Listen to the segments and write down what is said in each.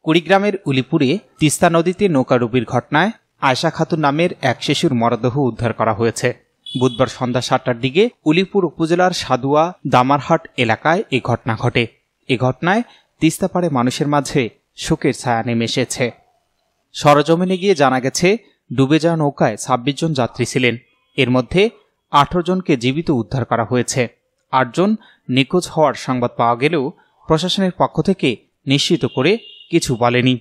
কুড়িগ্রামের উলিপুরে তিস্তা নদীতে নৌকাডুবির ঘটনায় আয়শা খাতুন নামের এক শিশুর মরদেহ উদ্ধার করা হয়েছে। বুধবার সন্ধ্যা ৭টার দিকে উলিপুর উপজেলার সাদুয়া দামারহাট এলাকায় এই ঘটনা ঘটে। এ ঘটনায় তিস্তাপাড়ে মানুষের মাঝে শোকের ছায়া নেমে এসেছে। সরজমিনে গিয়ে জানা গেছে, ডুবে যাওয়া নৌকায় ২৬ জন যাত্রী ছিলেন। এর মধ্যে ১৮ জনকে জীবিত উদ্ধার করা হয়েছে। ৮ জন নিখোঁজ হওয়ার সংবাদ পাওয়া গেলেও প্রশাসনের পক্ষ থেকে নিশ্চিত করে কিছু বলেনি।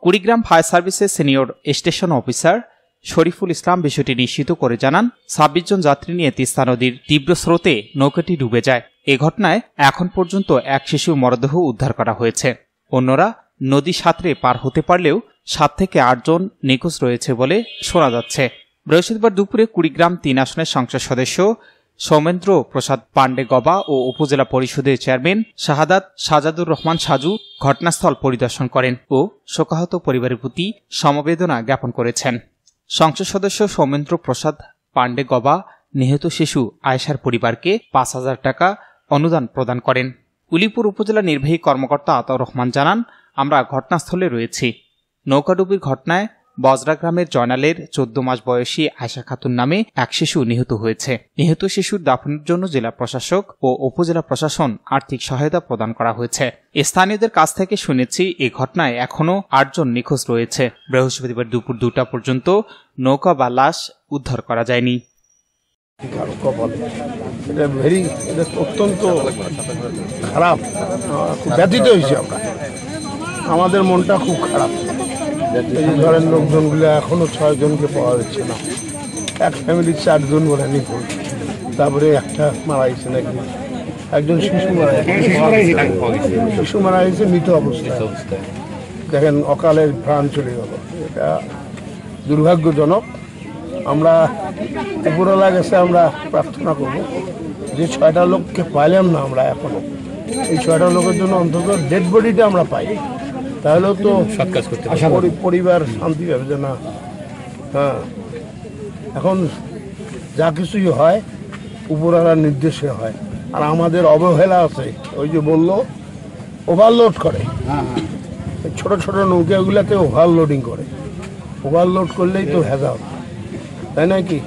কুড়িগ্রাম ফায়ার সার্ভিসের senior station officer Shariful Islam বিষয়টি নিশ্চিত করে জানান, ২৬ জন যাত্রী নিয়ে তিস্তা নদীর তীব্র স্রোতে নৌকাটি ডুবে যায়। এ ঘটনায় এখন পর্যন্ত এক শিশুর মরদেহ উদ্ধার করা হয়েছে। অন্যরা নদী সাঁতরে পার হতে পারলেও ৭ থেকে ৮ জন নিখোঁজ রয়েছে বলে শোনা যাচ্ছে। বৃহস্পতিবার দুপুরে কুড়িগ্রাম ৩ আসনের সংসদ সদস্য সৌমেন্দ্র প্রসাদ পাণ্ডে গবা ও উপজেলা পরিষদের চেয়ারম্যান শাহাদাত সাজাদুর রহমান সাজু ঘটনাস্থল পরিদর্শন করেন ও শোকাহত পরিবারের প্রতি সমবেদনা জ্ঞাপন করেছেন। সংসদ সদস্য সৌমেন্দ্র প্রসাদ পাণ্ডে গবা নিহত শিশু আয়েশার পরিবারকে ৫,০০০ টাকা অনুদান প্রদান করেন। উলিপুর উপজেলা নির্বাহী কর্মকর্তা আতাউর রহমান জানান, আমরা ঘটনাস্থলে রয়েছি। নৌকাডুবির ঘটনায় বজরা গ্রামের জয়নালের ১৪ মাস বয়সী আয়েশা খাতুন নামে এক শিশু নিহত হয়েছে। নিহত শিশুর দাফনের জন্য জেলা প্রশাসক ও উপজেলা প্রশাসন আর্থিক সহায়তা প্রদান করা হয়েছে। স্থানীয়দের কাছ থেকে শুনেছি, এই ঘটনায় এখনও ৮ জন নিখোঁজ রয়েছে। বৃহস্পতিবার দুপুর ২টা পর্যন্ত নৌকা বা লাশ উদ্ধার করা যায়নি। অত্যন্ত খারাপ, ব্যথিত হয়েছে আমরা, আমাদের মনটা খুব খারাপ। এই ধরেন লোকজনগুলো এখনো ৬ জনকে পাওয়া যাচ্ছে না। এক ফ্যামিলির 4 জন বলে নিখোঁজ। তারপরে একটা মারা গেছে নাকি, একজন শিশু মারা গেছে মৃত অবস্থায়। দেখেন, অকালের প্রাণ চলে গেল, এটা দুর্ভাগ্যজনক। আমরা উপরওয়ালার কাছে আমরা প্রার্থনা করব যে ৬টা লোককে পাইলাম না আমরা এখনো, এই ৬টা লোকের জন্য অন্তত ডেড বডিটা আমরা পাই, তাহলেও তো পরিবার শান্তি পাবে যে না। হ্যাঁ, এখন যা কিছুই হয় উপরওয়ালার নির্দেশে হয়, আর আমাদের অবহেলা আছে। ওই যে বললো ওভারলোড করে, ছোট ছোট নৌকাগুলোতে ওভারলোডিং করে, ওভারলোড করলেই তো ভেজাল, তাই নাকি?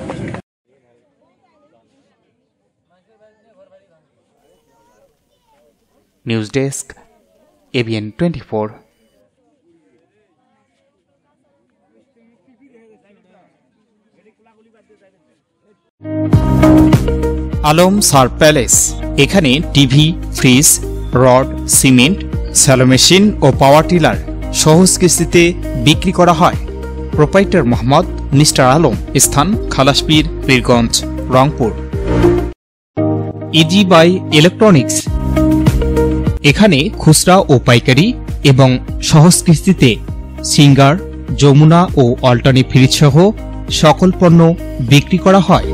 News desk, ABN 24। আলম সার প্যালেস, এখানে TV, fridge, rod, cement, shallow machine ও পাওয়ার টিলার সহজ কিস্তিতে বিক্রি করা হয়। প্রোপাইটার মোহাম্মদ মিস্টার আলম, স্থান Khalaspir, Pirganj, Rangpur. Easy by electronics, এখানে খুচরা ও পাইকারি এবং সহজ কিস্তিতে সিঙ্গার, যমুনা ও অল্টারনেটিভ ফ্রিজ সহ সকল পণ্য বিক্রি করা হয়।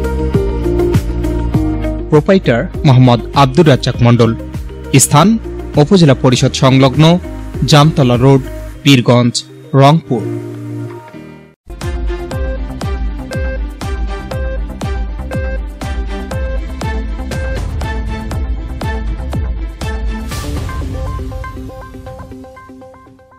প্রোপাইটার মোহাম্মদ আব্দুর রাজ্জাক মণ্ডল, স্থান উপজেলা পরিষদ সংলগ্ন জামতলা রোড, পীরগঞ্জ, রংপুর।